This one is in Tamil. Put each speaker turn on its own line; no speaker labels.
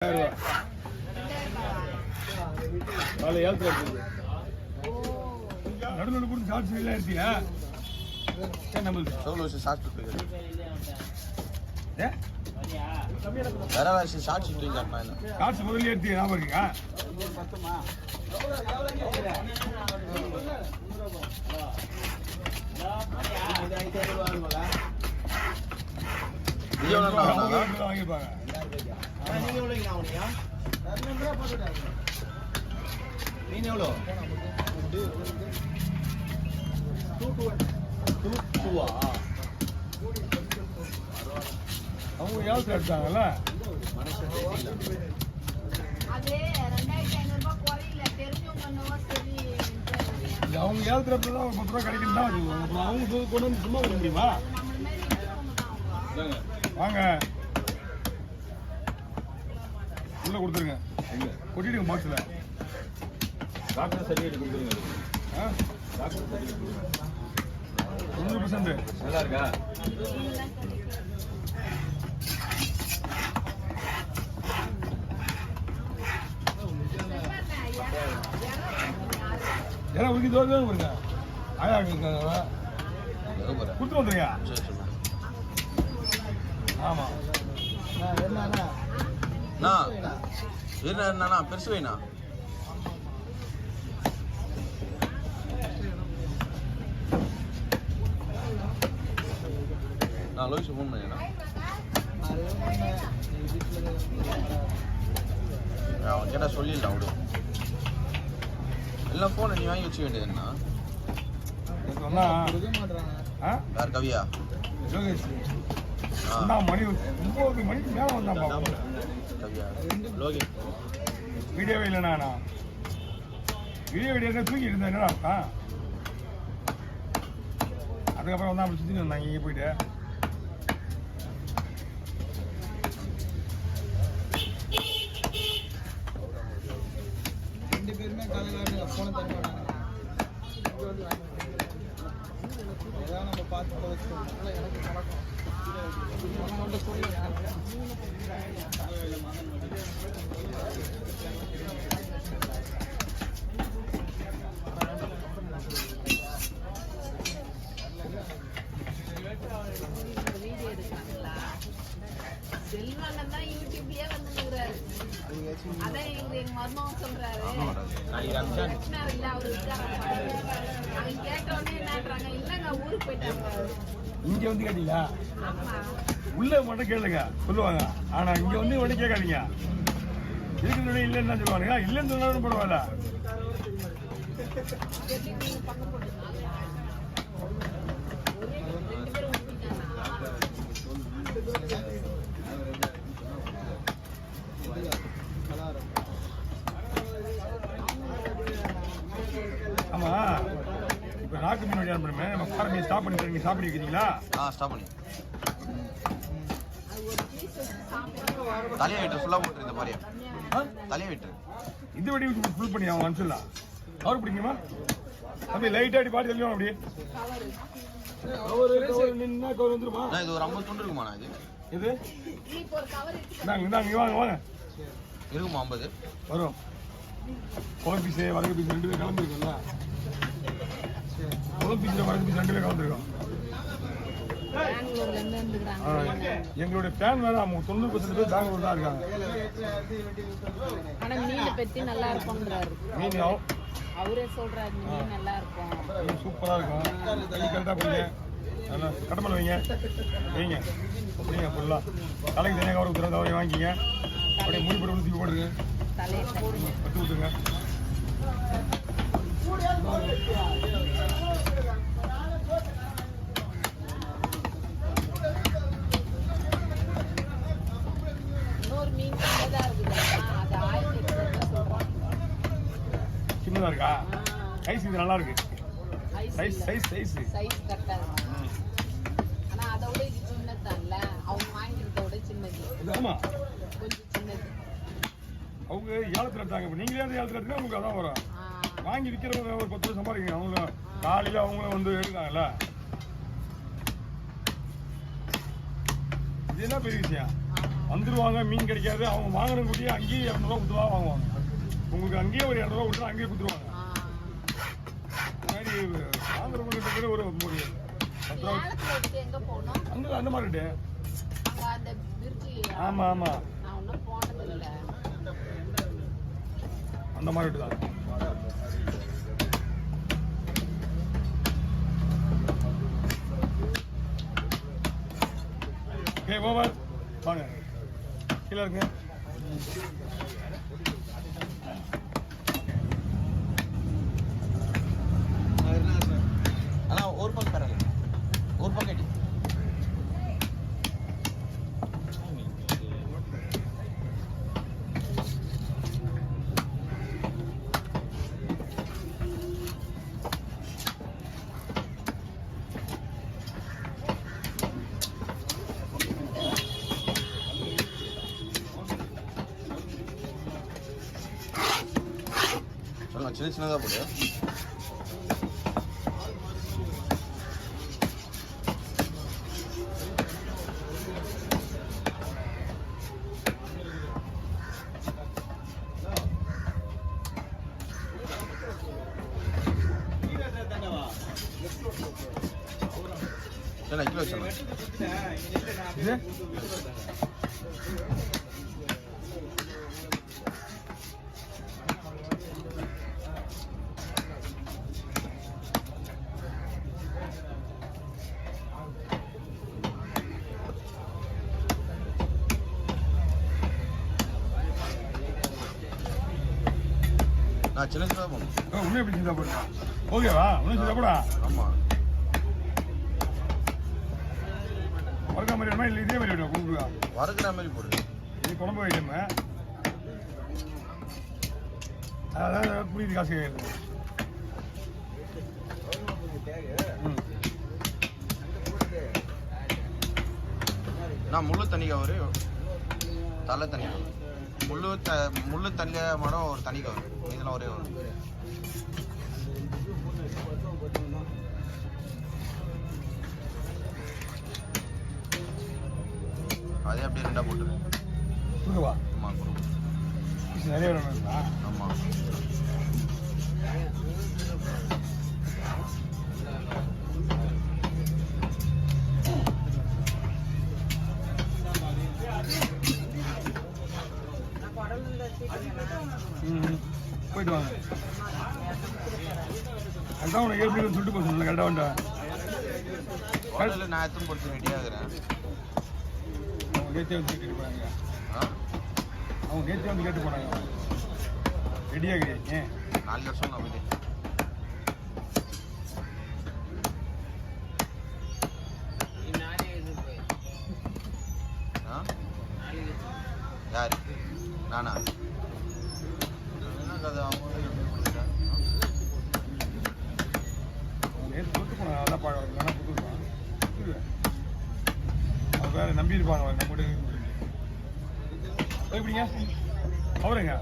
நடுநடு கூட ஷார்ட்ஸ் எல்லாம் இருக்கியா நம்மளுக்கு
எவ்வளோ வருஷம் ஷார்ட் போயிருக்கு வேற வருஷம் ஷார்ட் ஷூட்டிங் காட்டினா
ஷார்ட்ஸ் முதல்ல எடுத்து ஞாபகம் இருக்கா வாங்கிப்பாங்க
மீன் எவ்வளோ
அவங்க ஏழத்துல எடுத்தாங்கல்ல அவங்க ஏழத்துல எடுத்தா ஒரு 10 ரூபா கிடைக்கும் தான் அவங்க கொண்டு வந்து சும்மா கொடுக்க முடியுமா வாங்க உள்ள கொடுத்துருங்க கொட்டிடுங்க பாக்ஸ்ல
டாக்டர் சர்டிஃபிகேட் கொடுத்துருங்க
100%
நல்லா இருக்கா
எல்லாம் உருக்கி தோறு பாருங்க ஆயா இருக்காங்க கொடுத்து வந்துருங்க ஆமா
என்னண்ணா பெருசு வேணா நான் லோகிஷ் ஃபோன் பண்ணிண்ணா அவன் கேட்டால் சொல்லிடலாம் விடு எல்லாம் ஃபோனை நீ வாங்கி வச்சுக்க வேண்டியதுண்ணா யார் கவியா
மணி 9 மணிக்கு மேலே வந்தான்
கவியா லோகி
வீடியோவே இல்லைண்ணா வீடியோ தூக்கிட்டு இருந்தேன் என்னடா அர்த்தம் அதுக்கப்புறம் வந்து அப்படி சுற்றி வந்தாங்க இங்கே போயிட்டு
ரெண்டு பேருமே காலையில் போன தருவாங்க ஏதாவது நம்ம பார்த்து வச்சுக்கோம் எனக்கு பழக்கம்
செல்வண்ணன் தான் யூடியூப்லயே வந்துருக்காரு. அதான் எங்க மருமகன் சொல்றாரு இல்ல அவரு அவங்க கேட்ட உடனே என்னன்றாங்க இல்லங்க ஊருக்கு போயிட்டாங்க
இங்க வந்து கேட்டீங்களா உள்ள மட்டும் கேளுங்க சொல்லுவாங்க ஆனா இங்க வந்து உடனே கேட்காதீங்க இருக்கிற இல்லைன்னு தான் சொல்லுவாங்க இல்லைன்னு சொன்னாலும் பரவாயில்ல ஆமா இப்ப நாக்கு மீன் வழியா பண்ணுமே நம்ம பாறை மீன் ஸ்டாப் பண்ணி நீங்க ஸ்டாப் பண்ணி வைக்கிறீங்களா
ஸ்டாப் பண்ணி தலையை விட்டு ஃபுல்லாக போட்டு இந்த மாதிரியா தலையை விட்டு
இது வடி ஃபுல் பண்ணி அவன் அனுப்பிச்சிடலாம் கவர் பிடிக்குமா அப்படி லைட்டா அடி பாட்டு தெரியும் அப்படி நின்னா கவர் வந்துருமா
இது ஒரு 50 துண்டு இருக்குமாண்ணா இது
இந்தாங்க வாங்க வாங்க
இருக்குமா 50
வரும் குழம்பு பீஸு வரகு பீஸ் 2 பேர் கலந்துருக்கோம்ல குழம்பு பீஸில் வரகு பீஸ் 2 பேர் கலந்துருக்கோம் எங்களுடைய ஃபேன் வேற 90% பேர் பெங்களூர் தான் இருக்காங்க
ஆனா மீன் பத்தி நல்லா இருக்கும்ன்றாரு
மீன்
அவரே சொல்றாரு மீன் நல்லா இருக்கும்
மீன் சூப்பரா இருக்கும் கரெக்டாக பண்ணுங்க நல்லா கடமலை வைங்க அப்படிங்க ஃபுல்லாக தலைக்கு தனியாக கவர் ஊற்றுற தவறை வாங்கிங்க அப்படியே மூடி போட்டு தூக்கி போடுங்க பத்து ஊற்றுங்க
இன்னொரு மீன் சின்னதா இருக்குது அது 1800 சொல்றாங்க
சின்னதாக இருக்கா சைஸ் இது நல்லா இருக்கு சைஸ்
கரெக்டா இருக்கு ஆனா அதை விட இது சின்னதான்ல அவங்க வாங்கிக்கிறத விட சின்னது
ஆமா
கொஞ்சம் சின்னது
அவங்க ஏலத்தில் எடுத்தாங்க இப்போ நீங்களே அந்த ஏலத்தில் எடுத்தீங்கன்னா உங்களுக்கு அதான் வரும் வாங்கி விற்கிறவங்க ஒரு 10 ரூபா சம்பாதிக்கணும் அவங்க காலையில் அவங்களும் வந்து எடுக்காங்கல்ல இது என்ன பெரிய விஷயம் வந்துடுவாங்க, மீன் கிடைக்காது. அவங்க வாங்கின குட்டியே அங்கேயே 200 ரூபா கொடுத்துருவா வாங்குவாங்க. உங்களுக்கு அங்கேயே ஒரு 200 ரூபா கொடுத்து அங்கேயே கொடுத்துருவாங்க. இந்த மாதிரி வாங்குறவங்களுக்கு ஒரு 10 ரூபா
சேலத்துல இருக்கு, எங்க போகணும்?
அங்கே அந்த மார்க்கெட்டு.
அங்க அந்த பிரிட்ஜி.
ஆமா ஆமா,
நான் ஒன்றும் போனது இல்லை.
அந்த மார்க்கெட்டு தான். ஓகே ஓவர் வாங்க கீழே இருக்கு.
அண்ணா ஒரு பக்கம் பரவாயில்ல, ஒரு பக்கம் அடி. சொல்லலாம், சின்ன சின்னதாக போடு. கிலோ வச்சேன்.
இது
நான் சின்ன சின்னதாக போகணும்.
உண்மையை எப்படி செஞ்சா போடுறா? ஓகேவா? ஒன்றும் செஞ்சா போடா.
ஆமாம்,
வறுக்க மாதிரி வேணுமா இல்லை இதே மாதிரி வேணுமா? கும்பிடுவா
வறுக்கிற மாதிரி போடு.
இது குழம்பு ஐட்டம். அதான் புரியுது, காசு கேட்குறது.
நான் முள்ளு தண்ணி கவரு, தலை தண்ணி கவரு, முள்ளு தண்ணி மடம் ஒரு தண்ணி கவரு, இதெல்லாம் ஒரே வரும். அதே அப்படியே 2 போட்டுரு.
கொடுக்கவா?
ஆமாம் கொடுக்கும்.
நிறைய வேணுங்களா?
ஆமாம்.
போயிட்டு வாங்க. அதான் உனக்கு எப்படி சொல்லிட்டு போக சொன்னேன். கரெக்டாக வேண்டாம்.
ஹோட்டலில் நான் எத்தனை பொறுத்து ரெடியாகிறேன்.
அவங்க நேற்றே வந்து கேட்டு போனாங்க. அவங்க நேற்றே வந்து கேட்டு போனாங்க. ரெடியாகிறீங்க
4 வருஷம் நான் போயிட்டு. யாரு? நானா? என்ன கதை?
அவங்க நேற்று சொல்லிட்டு போனாங்க. நல்லா பார்க்க வேணா கொடுத்துருவான். வேற நம்பியிருப்பாங்க. நம்ம எப்படிங்க அவருங்க